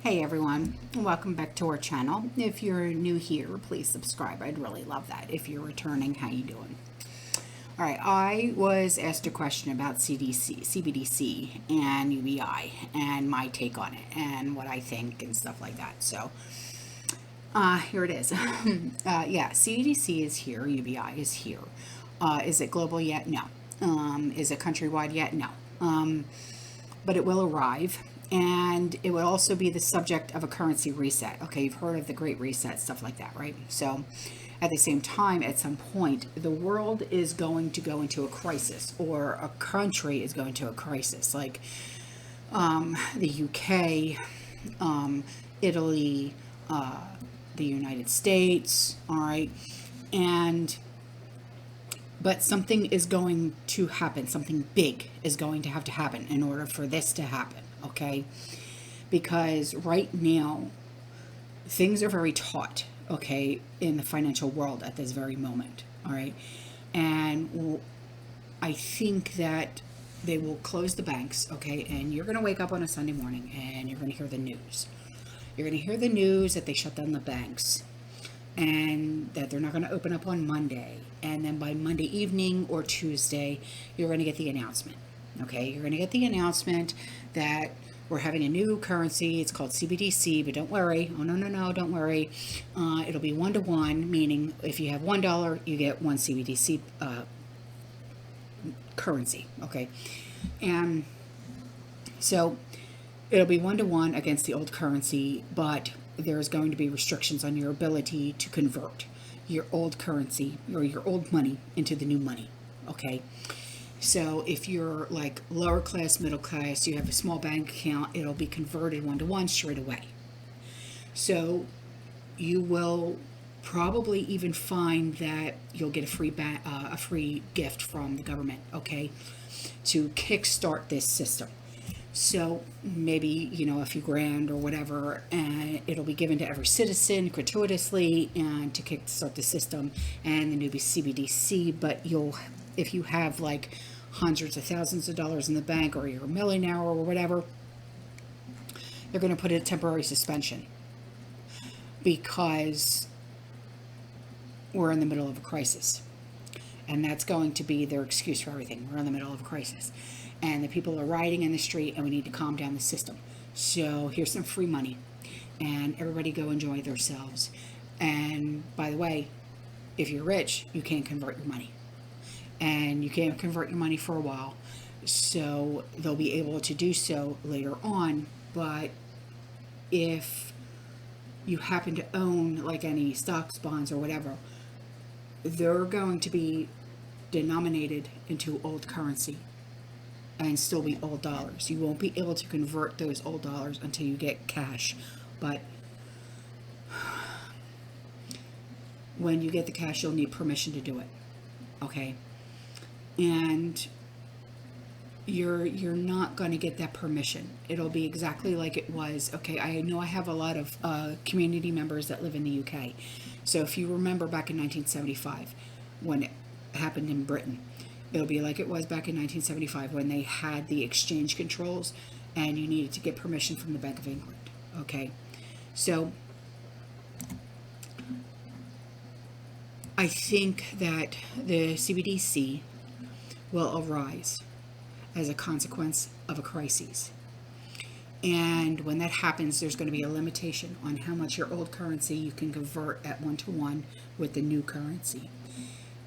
Hey everyone, welcome back to our channel. If you're new here, please subscribe. I'd really love that. If you're returning, how you doing? All right, I was asked a question about CBDC and UBI and my take on it and what I think and stuff like that. So here it is. Yeah, CBDC is here, UBI is here. Is it global yet? No. Is it countrywide yet? No. But it will arrive, and it would also be the subject of a currency reset. Okay, you've heard of the Great Reset, stuff like that, right? So at the same time, at some point, the world is going to go into a crisis, or a country is going to a crisis, like the UK, Italy, the United States, all right? And but something is going to happen. Something big is going to have to happen in order for this to happen, okay? Because right now, things are very taut, okay, in the financial world at this very moment, all right? And I think that they will close the banks, okay? And you're going to wake up on a Sunday morning and you're going to hear the news. You're going to hear the news that they shut down the banks and that they're not going to open up on Monday. And then by Monday evening or Tuesday, you're going to get the announcement. Okay, you're going to get the announcement that we're having a new currency. It's called CBDC, but don't worry. Oh, no, don't worry. It'll be 1-to-1, meaning if you have $1, you get one CBDC currency. Okay, and so it'll be 1-to-1 against the old currency, but there's going to be restrictions on your ability to convert your old currency or your old money into the new money. Okay, so if you're like lower class, middle class, you have a small bank account, it'll be converted 1-to-1 straight away. So you will probably even find that you'll get a free gift from the government, okay, to kickstart this system. So maybe, a few grand or whatever, and it'll be given to every citizen gratuitously and to kickstart the system and the new CBDC. But if you have like hundreds of thousands of dollars in the bank, or you're a millionaire or whatever, they're going to put a temporary suspension because we're in the middle of a crisis. And that's going to be their excuse for everything. We're in the middle of a crisis. And the people are rioting in the street, and we need to calm down the system. So here's some free money. And everybody go enjoy themselves. And by the way, if you're rich, you can't convert your money. And you can't convert your money for a while. So they'll be able to do so later on. But if you happen to own like any stocks, bonds, or whatever, they're going to be denominated into old currency and still be old dollars. You won't be able to convert those old dollars until you get cash. But when you get the cash, you'll need permission to do it. Okay? And you're not going to get that permission. It'll be exactly like it was. Okay, I know I have a lot of community members that live in the UK. So if you remember back in 1975 when it happened in Britain, it'll be like it was back in 1975 when they had the exchange controls and you needed to get permission from the Bank of England. Okay, so I think that the CBDC will arise as a consequence of a crisis. And when that happens, there's going to be a limitation on how much your old currency you can convert at 1-to-1 with the new currency.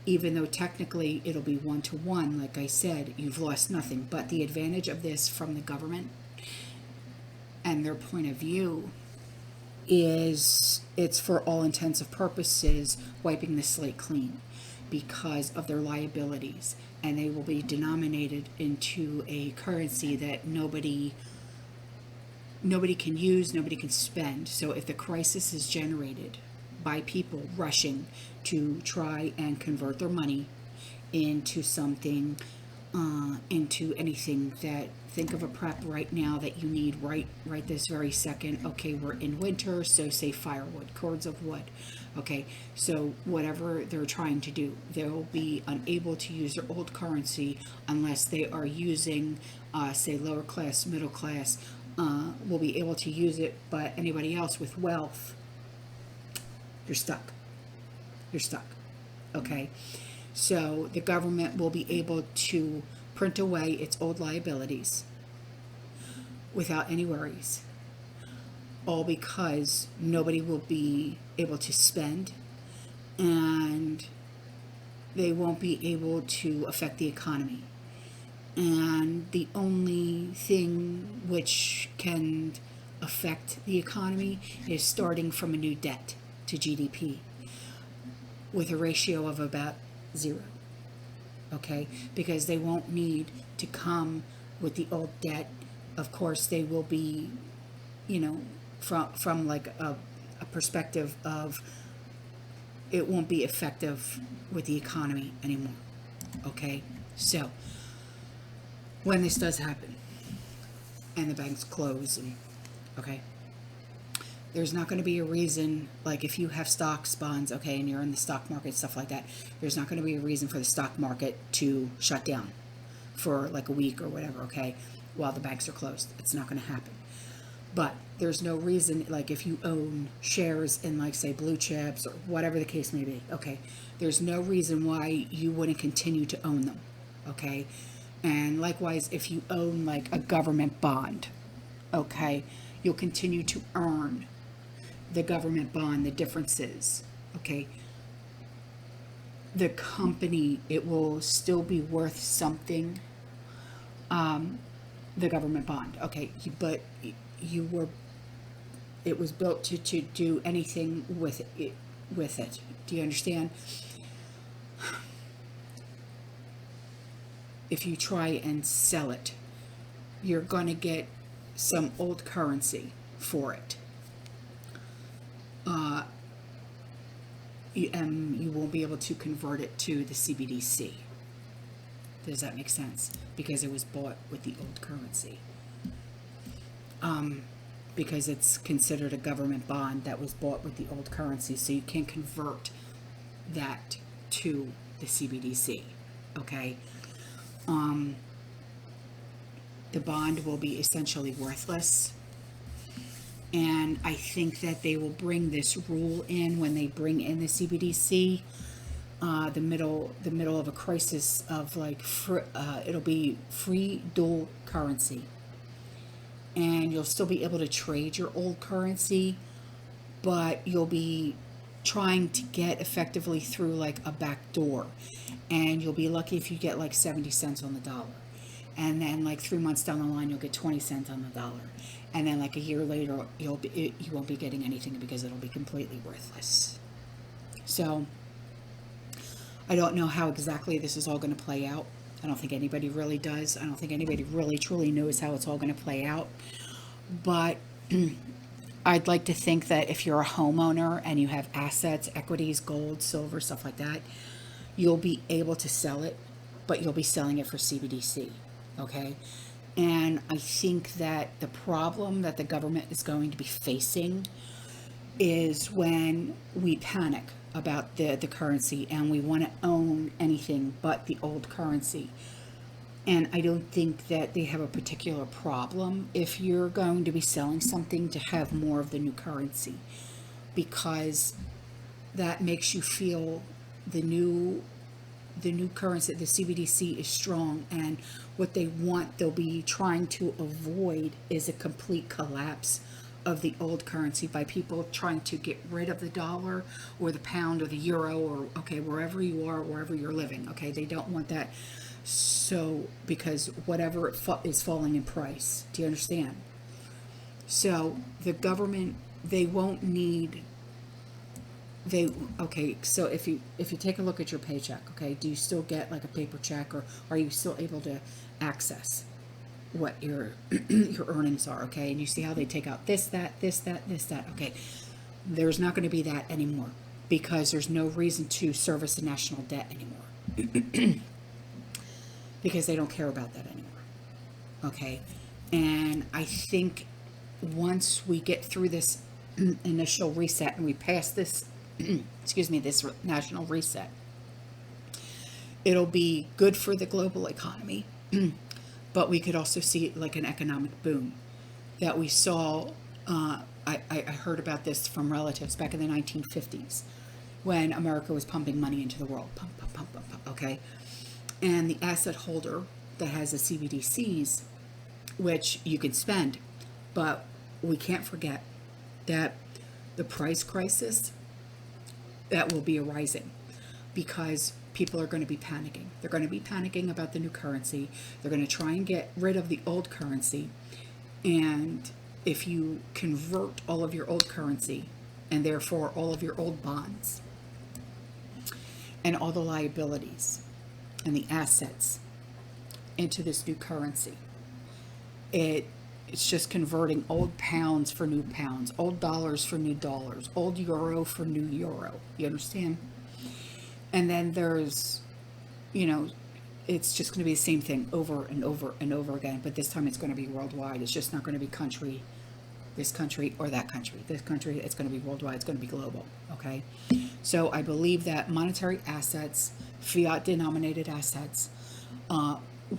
Even though technically it'll be 1-to-1, like I said, you've lost nothing. But the advantage of this from the government and their point of view is it's for all intents and purposes wiping the slate clean because of their liabilities. And they will be denominated into a currency that nobody can use, nobody can spend. So if the crisis is generated by people rushing to try and convert their money into something, into anything that, think of a prep right now that you need right this very second. Okay, we're in winter, so say firewood, cords of wood. Okay, so whatever they're trying to do, they'll be unable to use their old currency unless they are using, say, lower class, middle class, will be able to use it, but anybody else with wealth, you're stuck. You're stuck. Okay? So the government will be able to print away its old liabilities without any worries, all because nobody will be able to spend, and they won't be able to affect the economy. And the only thing which can affect the economy is starting from a new debt to GDP with a ratio of about 0. Okay? Because they won't need to come with the old debt. Of course, they will be, from like a perspective of it won't be effective with the economy anymore. Okay? So, when this does happen and the banks close, and okay, there's not going to be a reason, like if you have stocks, bonds, okay, and you're in the stock market, stuff like that, there's not going to be a reason for the stock market to shut down for like a week or whatever, okay, while the banks are closed. It's not going to happen. But there's no reason, like if you own shares in, like, say, blue chips or whatever the case may be, okay, there's no reason why you wouldn't continue to own them, okay? And likewise, if you own like a government bond, okay, you'll continue to earn the government bond, the differences, okay? The company, it will still be worth something, the government bond, okay, but it was built to do anything with it. Do you understand? If you try and sell it, you're going to get some old currency for it. You won't be able to convert it to the Cbdc. Does that make sense? Because it was bought with the old currency. Because it's considered a government bond that was bought with the old currency, so you can't convert that to the Cbdc. Okay? The bond will be essentially worthless. And I think that they will bring this rule in when they bring in the Cbdc, the middle of a crisis of like, it'll be free dual currency. And you'll still be able to trade your old currency, but you'll be trying to get effectively through like a back door. And you'll be lucky if you get like 70 cents on the dollar. And then like 3 months down the line, you'll get 20 cents on the dollar. And then like a year later, you won't be getting anything because it'll be completely worthless. So I don't know how exactly this is all going to play out. I don't think anybody really does. I don't think anybody really truly knows how it's all going to play out. But I'd like to think that if you're a homeowner and you have assets, equities, gold, silver, stuff like that, you'll be able to sell it, but you'll be selling it for Cbdc, okay? And I think that the problem that the government is going to be facing is when we panic about the currency and we want to own anything but the old currency. And I don't think that they have a particular problem if you're going to be selling something to have more of the new currency, because that makes you feel the new currency, the Cbdc, is strong. And what they want, they'll be trying to avoid is a complete collapse of the old currency by people trying to get rid of the dollar or the pound or the euro or, okay, wherever you are, wherever you're living, okay, they don't want that. So, because whatever is falling in price, do you understand? So the government, they won't need, okay, so if you take a look at your paycheck, okay, do you still get like a paper check, or are you still able to access what your your earnings are, okay? And you see how they take out this, that, okay? There's not going to be that anymore because there's no reason to service the national debt anymore because they don't care about that anymore, okay? And I think once we get through this initial reset and we pass this this national reset, it'll be good for the global economy, but we could also see like an economic boom. that we saw, I heard about this from relatives back in the 1950s when America was pumping money into the world. Pump, pump, pump, pump, pump, okay? And the asset holder that has the CBDCs, which you can spend, but we can't forget that the price crisis that will be arising because people are going to be panicking. They're going to be panicking about the new currency. They're going to try and get rid of the old currency. And if you convert all of your old currency and therefore all of your old bonds and all the liabilities and the assets into this new currency, it's just converting old pounds for new pounds, old dollars for new dollars, old euro for new euro. You understand? And then there's, it's just going to be the same thing over and over and over again, but this time it's going to be worldwide. It's just not going to be this country or that country. This country, it's going to be worldwide. It's going to be global, okay? So I believe that monetary assets, fiat-denominated assets,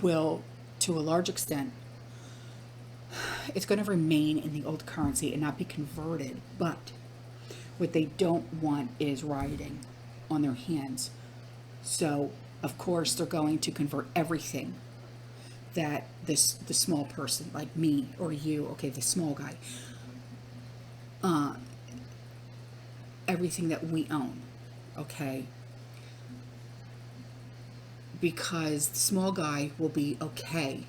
will, to a large extent, it's going to remain in the old currency and not be converted, but what they don't want is rioting on their hands. So of course they're going to convert everything that the small person like me or you, okay, the small guy, everything that we own, okay, because the small guy will be okay,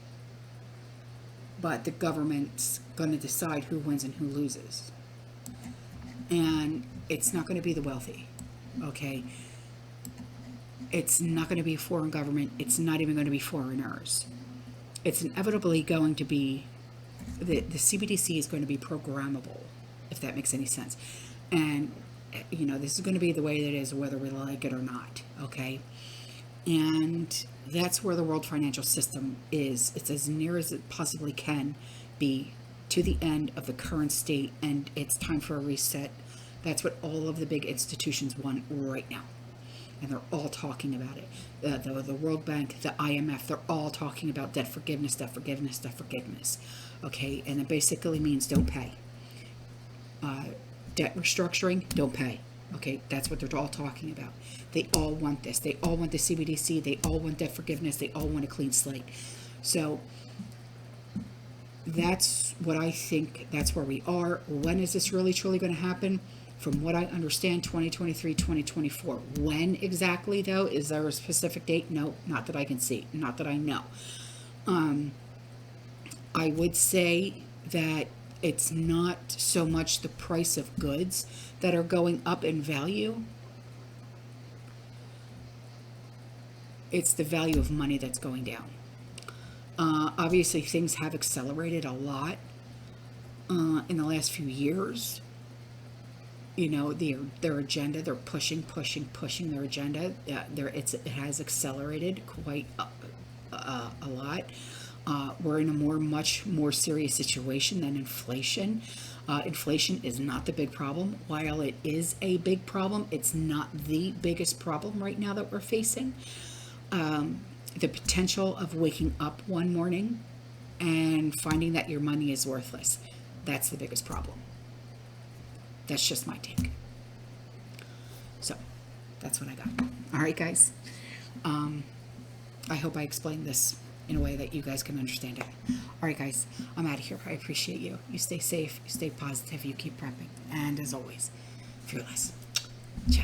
but the government's going to decide who wins and who loses, and it's not going to be the wealthy. Okay, it's not going to be a foreign government. It's not even going to be foreigners. It's inevitably going to be, the CBDC is going to be programmable, if that makes any sense. And, this is going to be the way that it is, whether we like it or not, okay? And that's where the world financial system is. It's as near as it possibly can be to the end of the current state, and it's time for a reset. That's what all of the big institutions want right now. And they're all talking about it. The World Bank, the IMF, they're all talking about debt forgiveness, debt forgiveness, debt forgiveness. Okay, and it basically means don't pay. Debt restructuring, don't pay. Okay, that's what they're all talking about. They all want this. They all want the CBDC. They all want debt forgiveness. They all want a clean slate. So that's what I think. That's where we are. When is this really truly going to happen? From what I understand, 2023, 2024. When exactly, though? Is there a specific date? No, not that I can see. Not that I know. I would say that it's not so much the price of goods that are going up in value. It's the value of money that's going down. Obviously, things have accelerated a lot in the last few years. Their agenda, they're pushing their agenda. It has accelerated quite a lot. We're in a much more serious situation than inflation. Inflation is not the big problem. While it is a big problem, it's not the biggest problem right now that we're facing. The potential of waking up one morning and finding that your money is worthless, that's the biggest problem. That's just my take. So that's what I got. All right, guys. I hope I explained this in a way that you guys can understand it. All right, guys. I'm out of here. I appreciate you. You stay safe. You stay positive. You keep prepping. And as always, fearless. Ciao.